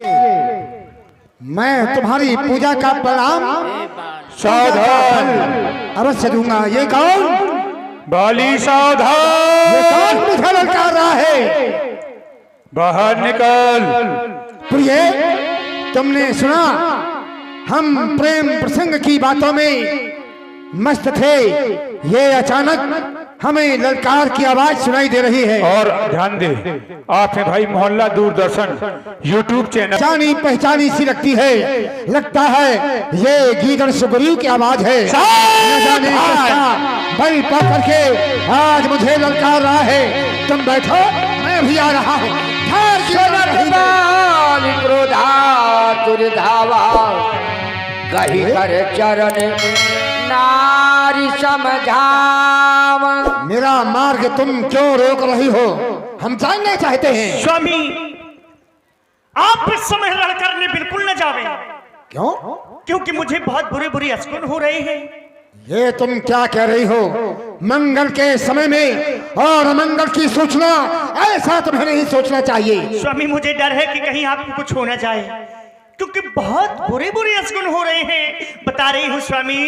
मैं तुम्हारी पूजा का प्रणाम सावधान अवश्य दूंगा। ये कौन? बाली सावधान। ये कौन मुझे ललकार रहा है? बाहर निकल। प्रिय, तुमने सुना? हम प्रेम प्रसंग की बातों में मस्त थे। ये अचानक हमें ललकार की आवाज सुनाई दे रही है। और ध्यान दे, आप हैं भाई मोहल्ला दूरदर्शन यूट्यूब चैनल। जानी पहचानी सी लगती है, लगता है ये गीदड़ सुग्रीव की आवाज है। न जाने किसका बल पकड़ के आज मुझे ललकार रहा है। तुम बैठो, मैं भी आ रहा हूँ। कही कर चरण नारी समझाव। मेरा मार्ग तुम क्यों रोक रही हो? हम जानना चाहते हैं। स्वामी, आप इस समय रण करने बिल्कुल न जावे। क्यों? क्योंकि मुझे बहुत बुरे बुरे अस्कुन हो रहे हैं। ये तुम क्या कह रही हो? मंगल के समय में और अमंगल की सूचना, ऐसा तुम्हें नहीं सोचना चाहिए। स्वामी, मुझे डर है कि कहीं आपको कुछ हो न जाए, क्योंकि बहुत बुरे बुरे अस्कुन हो रहे हैं। बता रही हूँ स्वामी।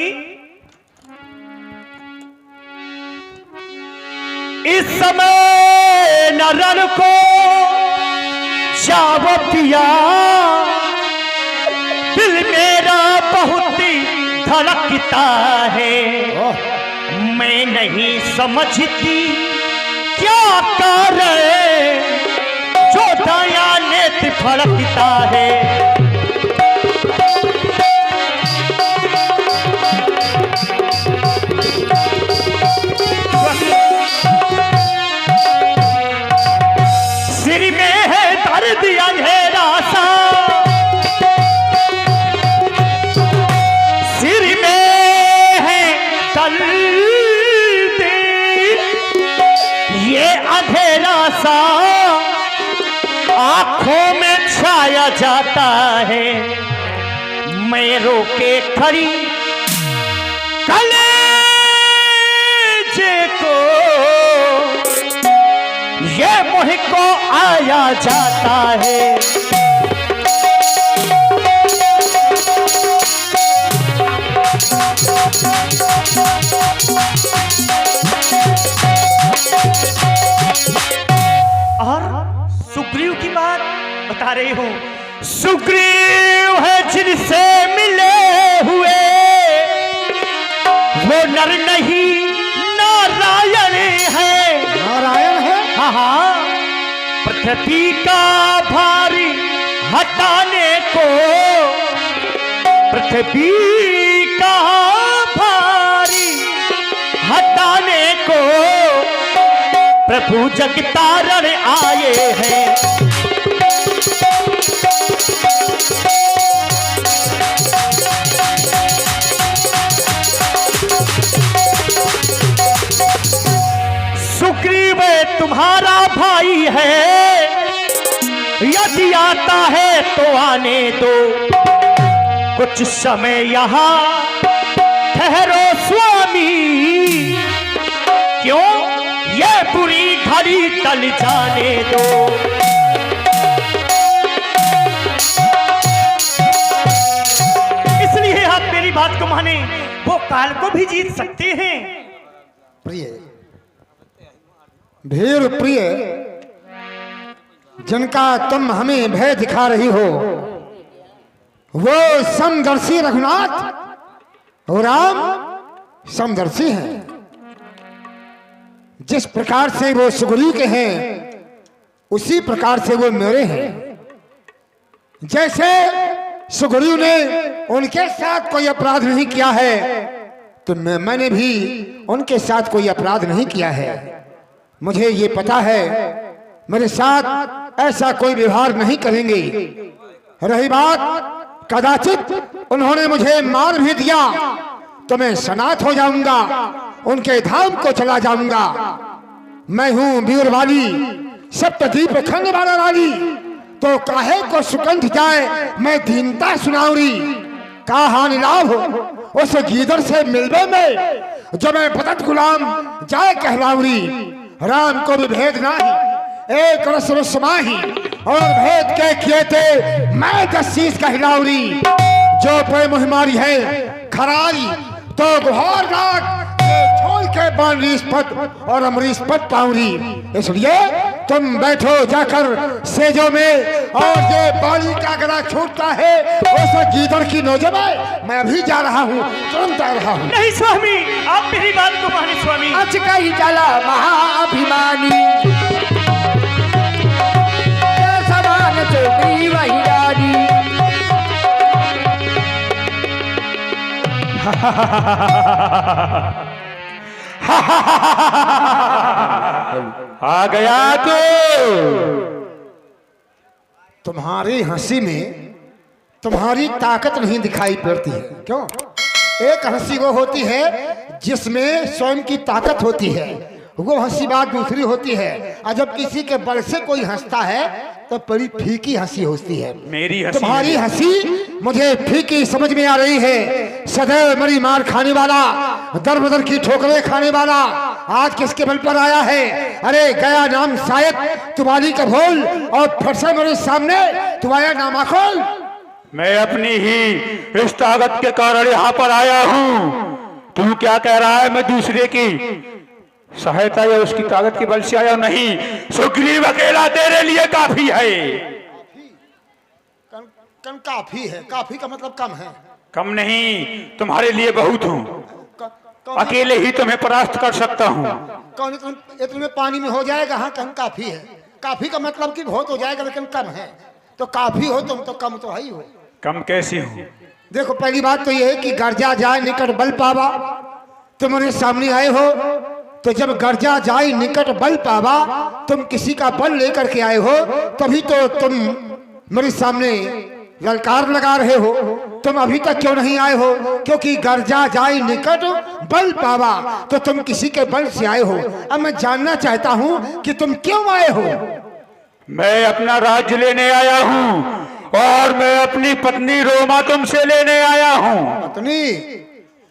इस समय नरन को जावतिया, दिल मेरा बहुत धड़कता है। मैं नहीं समझती क्या करे जो दया नेत्र फड़कता है। सिर में है दर्द अंधेरा सा, सिर में है दर्द ये अंधेरा सा, आंखों में छाया जाता है। मैं रोके खड़ी कलेजे को ये मुझ को आया जाता है। और सुग्रीव की बात बता रही हूं। सुग्रीव है जिनसे मिले हुए, वो नर नहीं नारायण है। नारायण है? हाँ, पृथ्वी का भारी हटाने को, पृथ्वी का भारी हटाने को प्रभु जगतारण आए हैं। सुग्रीव तुम्हारा भाई है, यदि आता है तो आने दो। कुछ समय यहाँ ठहरो स्वामी, क्यों ये बुरी घड़ी टल जाने दो। इसलिए आप मेरी बात को माने, वो काल को भी जीत सकते हैं। प्रिय, भीर प्रिय, जिनका तुम हमें भय दिखा रही हो, वो समदर्शी रघुनाथ और राम समदर्शी हैं। जिस प्रकार से वो सुग्रीव के हैं, उसी प्रकार से वो मेरे हैं। जैसे सुग्रीव ने उनके साथ कोई अपराध नहीं किया है, तो मैंने भी उनके साथ कोई अपराध नहीं किया है। मुझे ये पता है मेरे साथ ऐसा कोई व्यवहार नहीं करेंगे। रही बात, कदाचित उन्होंने मुझे मार भी दिया तो मैं सनाथ हो जाऊंगा, उनके धाम को चला जाऊंगा। मैं हूं वीरवाली, सप्तद्वीप खंड वाला वाली, तो काहे को सुकंठ जाए मैं दीनता सुनाऊरी। का हानि लाभ उस गीदड़ से मिलवे में, जो मैं बदत गुलाम जाए कहलाऊरी। राम को भी भेद नाही, एक रस समाही, और भेद के किए थे मैं 10 शीश का हिलावरी। जो पे मुहिमारी है खरारी तो गुहार राग छोड़ के बन रिश्पत और अमरीशपत पावरी। इसलिए तुम बैठो जाकर सेजों में और ये बाली का गला छूटता है उस गीदड़ की नोजों में मैं अभी जा रहा हूँ, तुरंत आ रहा हूँ। नहीं स्वामी, आप मेरी बात को माने स्वामी। अच कही चला महाअभिमानी समान चोटी वही रानी। आ गया तो तुम्हारी हंसी में तुम्हारी ताकत नहीं दिखाई पड़ती है। क्यों? एक हंसी वो होती है जिसमें स्वयं की ताकत होती है, वो हंसी बात दूसरी होती है। और जब किसी के बल से कोई हंसता है तो बड़ी फीकी हंसी होती है। मेरी हंसी तुम्हारी हंसी मुझे फीकी समझ में आ रही है। सदैव मेरी मार खाने वाला, दर बदर की ठोकरें खाने वाला आज किसके बल पर आया है? अरे गया नाम शायद तुम्हारी का भोल और फट से मेरे सामने तुम्हारा नामा खोल। मैं अपनी ही इस ताकत के कारण यहाँ पर आया हूँ। तू क्या कह रहा है मैं दूसरे की सहायता या उसकी ताकत के बल से आया? नहीं, सुग्रीव अकेला तेरे लिए काफी है। कम काफी है? काफी का मतलब कम है? कम नहीं, तुम्हारे लिए बहुत हूँ। अकेले ही तुम्हें परास्त कर सकता हूँ। कौन इतने पानी में हो जाएगा? हाँ कम काफी है। काफी का मतलब कि बहुत हो जाएगा लेकिन कम है तो काफी हो, तुम तो कम तो है ही हो। कम कैसी हूँ? देखो पहली बात तो यह है कि गर्जा जाए निकट बल पावा। तुम मेरे सामने आए हो तो जब गर्जा जाए निकट बल पावा, तुम किसी का बल लेकर के आए हो तभी तो तुम मेरे सामने ललकार लगा रहे हो। तुम अभी तक क्यों नहीं आए हो? क्योंकि गर्जा जाए निकट बल पावा तो तुम किसी के बल से आए हो। अब मैं जानना चाहता हूँ कि तुम क्यों आए हो? मैं अपना राज्य लेने आया हूँ और मैं अपनी पत्नी रोमा तुमसे लेने आया हूँ। पत्नी?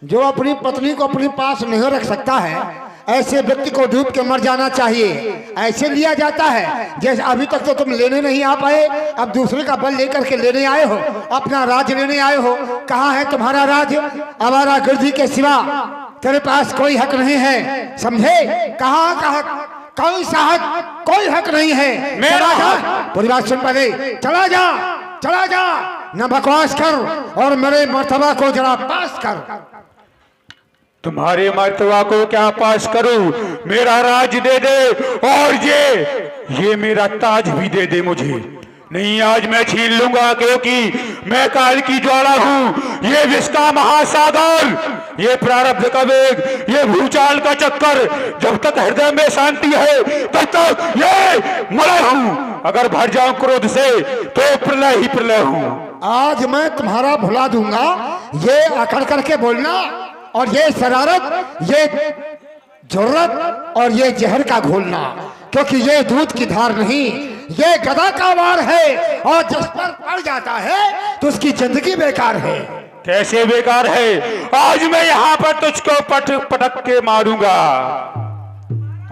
जो अपनी पत्नी को अपने पास नहीं रख सकता है ऐसे व्यक्ति को डूब के मर जाना चाहिए। ऐसे लिया जाता है जैसे अभी तक तो तुम लेने नहीं आ पाए, अब दूसरे का बल लेकर के लेने आए हो, अपना राज्य लेने आए हो। कहाँ है तुम्हारा राज्य? आवारा गिरधी के सिवा तेरे पास कोई हक नहीं है, समझे? कहाँ कहाँ कोई सा हक, कोई हक नहीं है। चला जा, पूरी बात सुन पहले। चला जा, चला जा, न बकवास कर और मेरे मर्तबा को जरा पास कर। तुम्हारे मर्तबा को क्या पास करूं? मेरा राज दे दे और ये मेरा ताज भी दे दे मुझे। नहीं, आज मैं छीन लूंगा क्योंकि मैं काल की ज्वाला हूं। ये विष का महासागर, ये प्रारब्ध का वेग, ये भूचाल का चक्कर, जब तक हृदय में शांति है तब तक ये मलय हूं। अगर भर जाऊं क्रोध से तो प्रलय ही प्रलय हूं। आज मैं तुम्हारा भुला दूंगा। ये अकड़ करके बोलना और ये शरारत, ये जरूरत और ये जहर का घोलना, क्योंकि ये दूध की धार नहीं, ये गदा का वार है और जिस पर पड़ जाता है तो उसकी जिंदगी बेकार है। कैसे बेकार है? आज मैं यहाँ पर तुझको पटक के मारूंगा।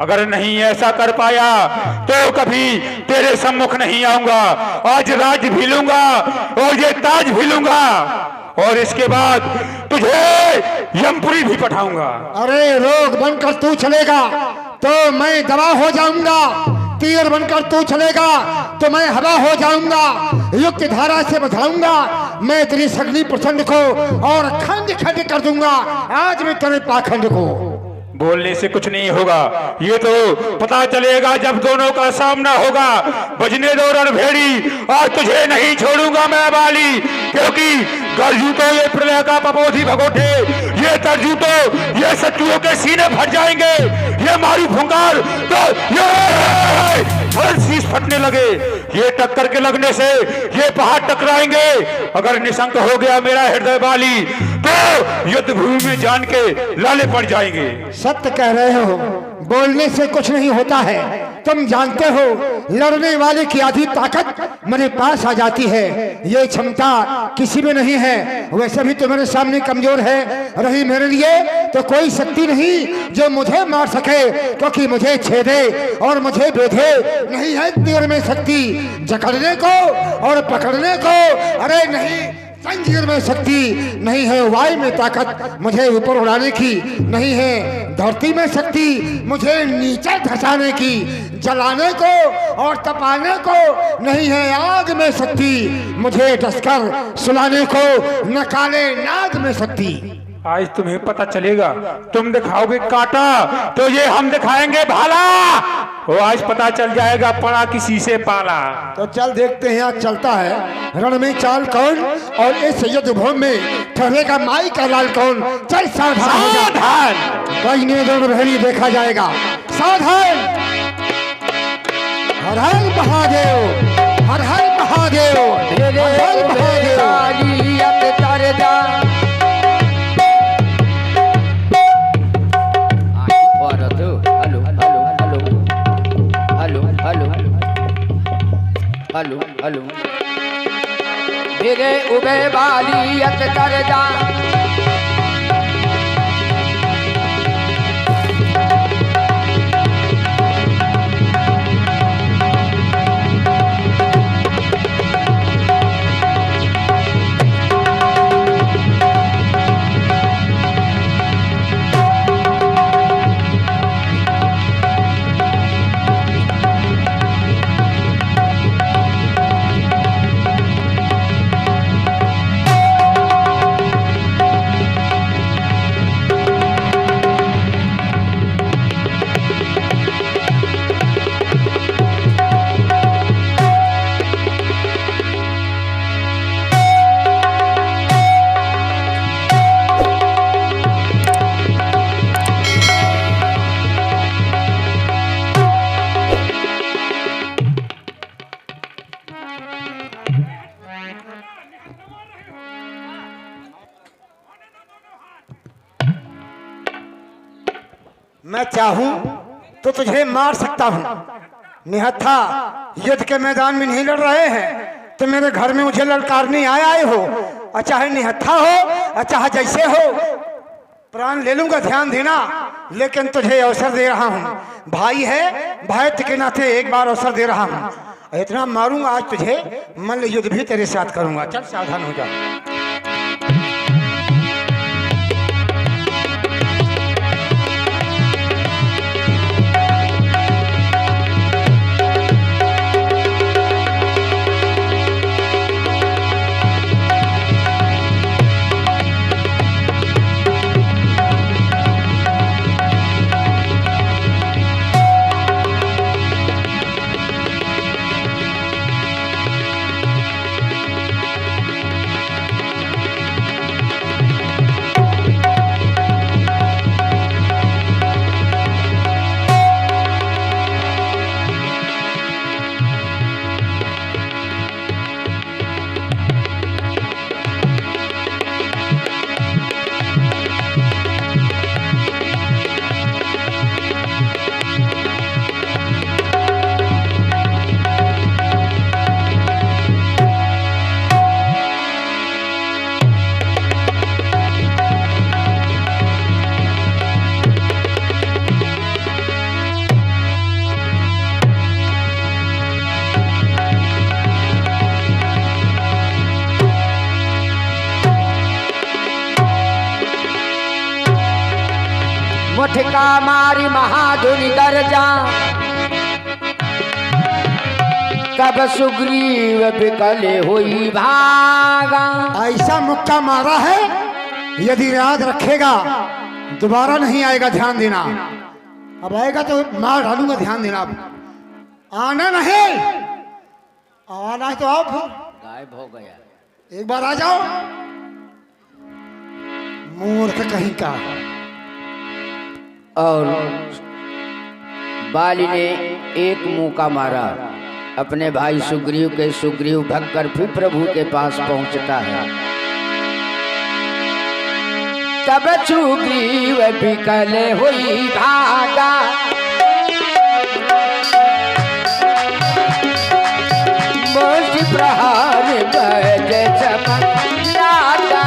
अगर नहीं ऐसा कर पाया तो कभी तेरे सम्मुख नहीं आऊंगा। आज राज भी लूंगा और ये ताज भी लूंगा और इसके बाद तुझे यमपुरी भी पठाऊंगा। अरे रोग बनकर तू चलेगा तो मैं दवा हो जाऊंगा, तीर बनकर तू चलेगा तो मैं हवा हो जाऊंगा, युक्त धारा से बधाऊंगा मैं तेरी सगली प्रचंड को और खंड खंड कर दूंगा आज मैं तेरे पाखंड को। बोलने से कुछ नहीं होगा, ये तो पता चलेगा जब दोनों का सामना होगा। बजने दो रणभेड़ी और तुझे नहीं छोड़ूंगा मैं बाली, क्योंकि गर्जू तो ये प्रलय का पपोधी भगोटे, ये तरजू तो ये शत्रुओं के सीने फट जाएंगे, ये मारू फुंकार तो ये शीश फटने लगे, ये टक्कर के लगने से ये पहाड़ टकराएंगे। अगर निशंक हो गया मेरा हृदय बाली तो युद्ध भूमि में जान के लाले पड़ जाएंगे। सत्य कह रहे हो, बोलने से कुछ नहीं होता है। तुम जानते हो लड़ने वाले की आधी ताकत मेरे पास आ जाती है, ये क्षमता किसी में नहीं है। वैसे भी तुम्हारे सामने कमजोर है, रही मेरे लिए तो कोई शक्ति नहीं जो मुझे मार सके, क्योंकि मुझे छेदे और मुझे बेधे नहीं है तीर में शक्ति जकड़ने को और पकड़ने को। अरे नहीं, जंजीर में शक्ति नहीं है, वायु में ताकत मुझे ऊपर उड़ाने की नहीं है, धरती में शक्ति मुझे नीचे धंसाने की, जलाने को और तपाने को नहीं है, आग में शक्ति मुझे डसकर सुलाने को, न काले नाग में शक्ति। आज तुम्हें पता चलेगा, तुम दिखाओगे कांटा तो ये हम दिखाएंगे भाला। वो आज पता चल जाएगा पड़ा किसी से पाला। तो चल देखते हैं आज चलता है रण में चाल कौन और इस युद्ध भूमि में ठहरेगा माई का लाल कौन। चल सावधान, बजने दो भेड़ी देखा जाएगा, सावधान। हर हर महादेव, हर हर महादेव, हर हर महादेव। हेलो हेलो मेरे उबे वालियत कर जा। मैं चाहूं तो तुझे मार सकता हूं, निहत्था युद्ध के मैदान में नहीं लड़ रहे हैं तो मेरे घर में मुझे ललकारने आए हो, और चाहे निहत्था हो और चाहे जैसे हो, प्राण ले लूंगा, ध्यान देना। लेकिन तुझे अवसर दे रहा हूं, भाई है, भाई के नाते एक बार अवसर दे रहा हूं। इतना मारूंगा आज तुझे, मल्ल युद्ध भी तेरे साथ करूंगा। चल सावधान हो जा। मुठका मारी महाधुनि गर्जा, कब सुग्रीव बिकले हुई भागा। ऐसा मुक्का मारा है, यदि याद रखेगा दोबारा नहीं आएगा, ध्यान देना। अब आएगा तो मार डालूंगा, ध्यान देना। आना नहीं, आना है तो आओ, गायब हो गया। एक बार आ जाओ, मूर्ख कहीं का। और बाली ने एक मुक्का मारा अपने भाई सुग्रीव के। सुग्रीव भगकर फिर प्रभु के पास पहुंचता है। तब सुग्रीव बिकल हुई भागा, प्रहार बज चमत्कारा।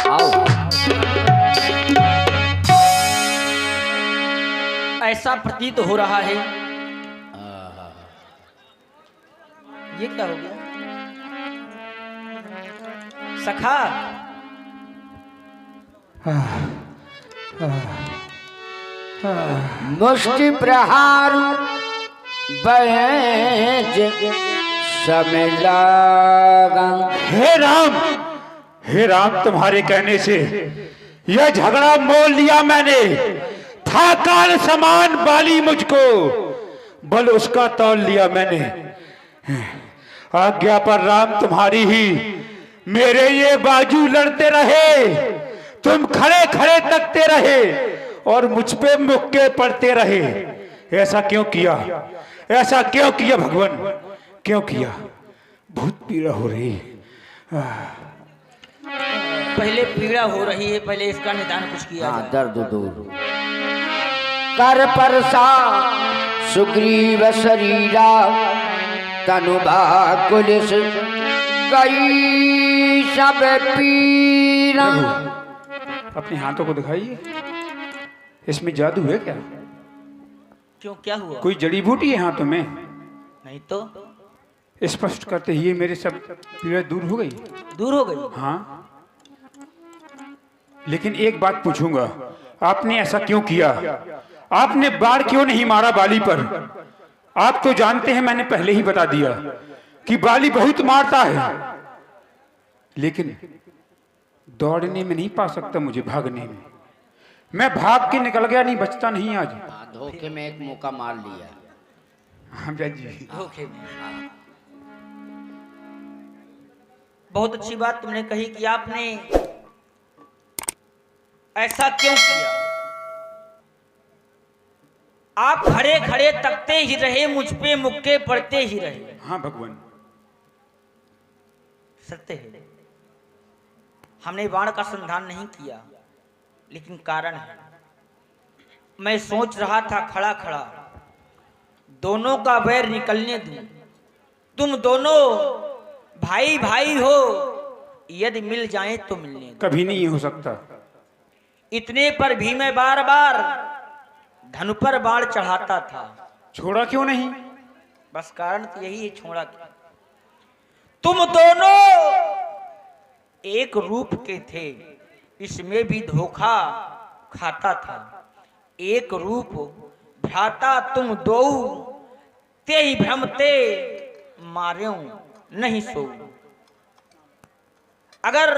आओ ऐसा प्रतीत हो रहा है, ये क्या हो गया सखा? मुष्टि प्रहार बज समलागा। हे राम, तुम्हारे कहने से यह झगड़ा मोल लिया मैंने। था काल समान बाली मुझको, बल उसका तौल लिया मैंने। आज्ञा पर राम तुम्हारी ही, मेरे ये बाजू लड़ते रहे, तुम खड़े खड़े तकते रहे और मुझ पे मुक्के पड़ते रहे। ऐसा क्यों किया? ऐसा क्यों किया भगवान? क्यों किया? बहुत पीड़ा हो रही है। पहले पीड़ा हो रही है, पहले इसका निदान कुछ किया जाए। दर्द दूर कर परसा सुग्रीव शरीरा, तनु भाकुलिस गई सब पीरा। अपने हाथों को दिखाइए, इसमें जादू है क्या? क्यों, क्या हुआ? कोई जड़ी बूटी है हाथों में? नहीं तो। स्पष्ट करते ही मेरे सब पीड़ा दूर हो गई। दूर हो गई? हाँ, लेकिन एक बात पूछूंगा, आपने ऐसा क्यों किया? आपने बाढ़ क्यों नहीं मारा बाली पर? आप तो जानते हैं, मैंने पहले ही बता दिया कि बाली बहुत मारता है, लेकिन दौड़ने में नहीं पा सकता मुझे, भागने में। मैं भाग के निकल गया, नहीं बचता नहीं आज। धोखे में एक मौका मार लिया। हाँ जी, धोखे में। बहुत अच्छी बात तुमने कही कि आपने ऐसा क्यों किया। आप खड़े खड़े तकते ही रहे, मुझ पे मुक्के पड़ते ही रहे। हाँ भगवान, सत्य है, हमने बाण का संधान नहीं किया, लेकिन कारण है। मैं सोच रहा था खड़ा खड़ा, दोनों का वैर निकलने दूं। तुम दोनों भाई भाई हो, यदि मिल जाएं तो मिलने दो। कभी नहीं हो सकता। इतने पर भी मैं बार बार धनु पर बाण चढ़ाता था। छोड़ा क्यों नहीं? बस कारण तो यही है, छोड़ा क्यों? तुम दोनों एक रूप के थे, इसमें भी धोखा खाता था। एक रूप भ्राता तुम दो, ते ही भ्रमते मार्यों नहीं सो। अगर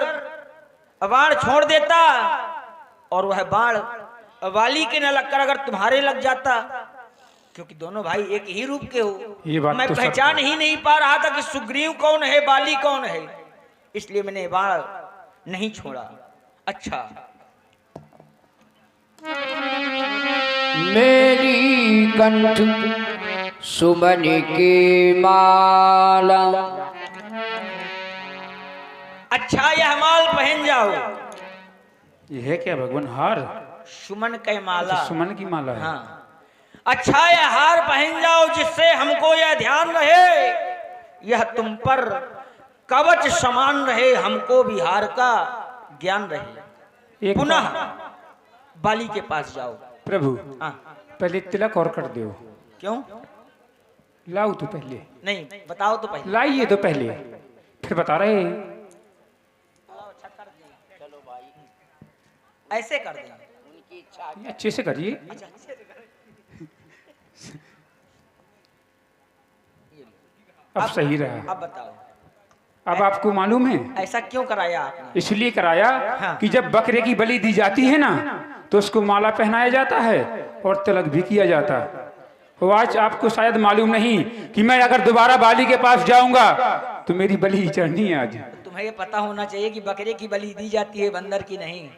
बाण छोड़ देता और वह बाण वाली के न लगकर अगर तुम्हारे लग जाता, क्योंकि दोनों भाई एक ही रूप के हो, ये बात मैं तो पहचान ही नहीं पा रहा था कि सुग्रीव कौन है, बाली कौन है, इसलिए मैंने बाण नहीं छोड़ा। अच्छा, मेरी कंठ सुमन की माला। अच्छा, यह माल पहन जाओ। ये है क्या भगवान? हार? सुमन के माला। सुमन की माला है। हाँ, अच्छा, यह हार पहन जाओ जिससे हमको यह ध्यान रहे, यह तुम पर कवच समान रहे, हमको भी हार का ज्ञान रहे। पुनः बाली के पास जाओ। प्रभु, हाँ, पहले तिलक और कर दो। क्यों? लाओ तो पहले। नहीं, बताओ तो पहले। लाइए तो पहले, फिर बता रहे। ऐसे कर दें। अच्छे से करिए। अब सही रहा। अब बताओ, अब आपको मालूम है ऐसा क्यों कराया आपने? इसलिए कराया हाँ। कि जब बकरे की बलि दी जाती है ना, तो उसको माला पहनाया जाता है और तिलक भी किया जाता है। तो आज आपको शायद मालूम नहीं कि मैं अगर दोबारा बाली के पास जाऊंगा तो मेरी बलि चढ़नी है आज। तुम्हें ये पता होना चाहिए कि बकरे की बलि दी जाती है, बंदर की नहीं।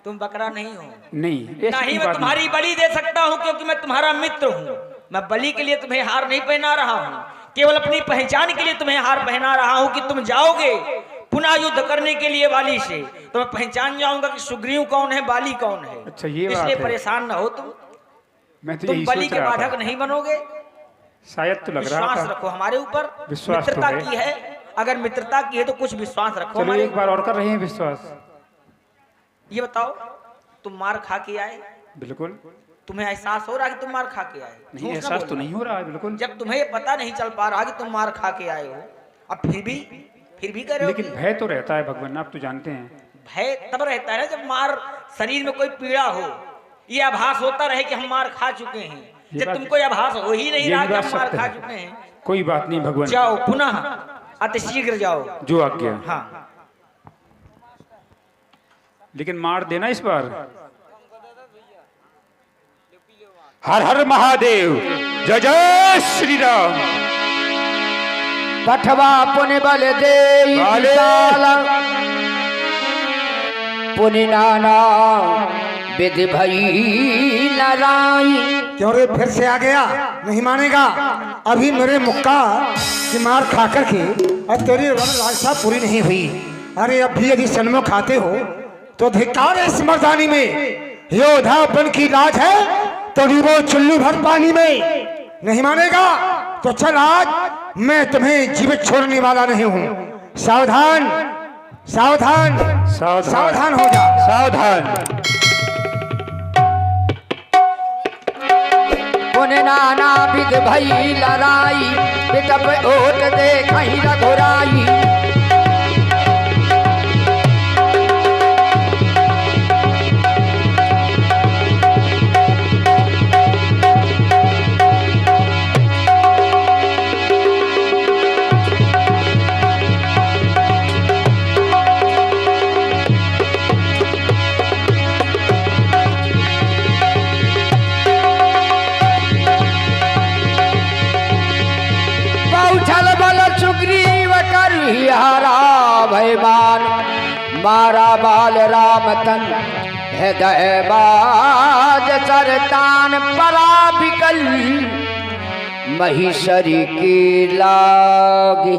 तुम बकरा नहीं हो। नहीं, ना ही मैं तुम्हारी बलि दे सकता हूँ, क्योंकि मैं तुम्हारा मित्र हूँ। मैं बलि के लिए तुम्हें हार नहीं पहना रहा हूँ, केवल अपनी पहचान के लिए तुम्हें हार पहना रहा हूँ कि तुम जाओगे पुनः युद्ध करने के लिए बाली से, तो मैं पहचान जाऊंगा कि सुग्रीव कौन है, बाली कौन है। अच्छा, ये बात इसलिए है। परेशान ना हो तुम। मैं तो तुम यही बलि सोच के रहा बाधक था। नहीं बनोगे। शायद तो लग रहा विश्वास था। रखो हमारे ऊपर। विश्वास तो मित्रता है। की है, अगर मित्रता की है तो कुछ विश्वास रखो चलो हमारे एक बार और कर रहे हैं विश्वास। ये बताओ, तुम मार खा के आए, बिल्कुल तुम्हें एहसास हो रहा है कि तुम मार खा के आए? नहीं, झूठ ना एहसास तो बोलना। नहीं हो रहा है बिल्कुल। जब तुम्हें पता नहीं चल पा रहा कि तुम मार खा के आए हो, अब फिर भी कह रहे हो लेकिन कि- भय तो रहता है भगवान, आप तो जानते हैं। भय तब रहता है ना जब मार शरीर में कोई पीड़ा हो, ये आभास होता रहे कि हम मार खा चुके हैं। ये जब बात- तुमको ये आभास हो ही नहीं ये रहा भी कि बात हम मार सत्य खा है। चुके हैं, कोई बात नहीं भगवान, जाओ पुनः अतिशीघ्र जाओ। जो आज्ञा। हाँ, लेकिन मार देना इस बार। हर हर महादेव, जय जय श्री राम। पठवा पुनि बल दे बाले। पुनि नाना विधि भई नाराई। क्यों रे फिर से आ गया? नहीं मानेगा। अभी मेरे मुक्का की मार खा करके अब तेरी रण लालसा पूरी नहीं हुई। अरे अब भी यदि सन्मुख खाते हो तो धिक्कार है इस मर्दानी में। योधापन की लाज है तो डूबो चुल्लू भर पानी में। नहीं मानेगा तो चल, आज मैं तुम्हें जीवित छोड़ने वाला नहीं हूँ। सावधान सावधान सावधान हो जा। सावधान। पुनि नाना विधि भई लड़ाई। बिटप ओट देखहि रघुराई। पहुँचल बल सुग्रीव करहिहारा भयमान। मारा बाल राम तन हृदय बाज सरतान। परा बिकल महिषरी की लागी।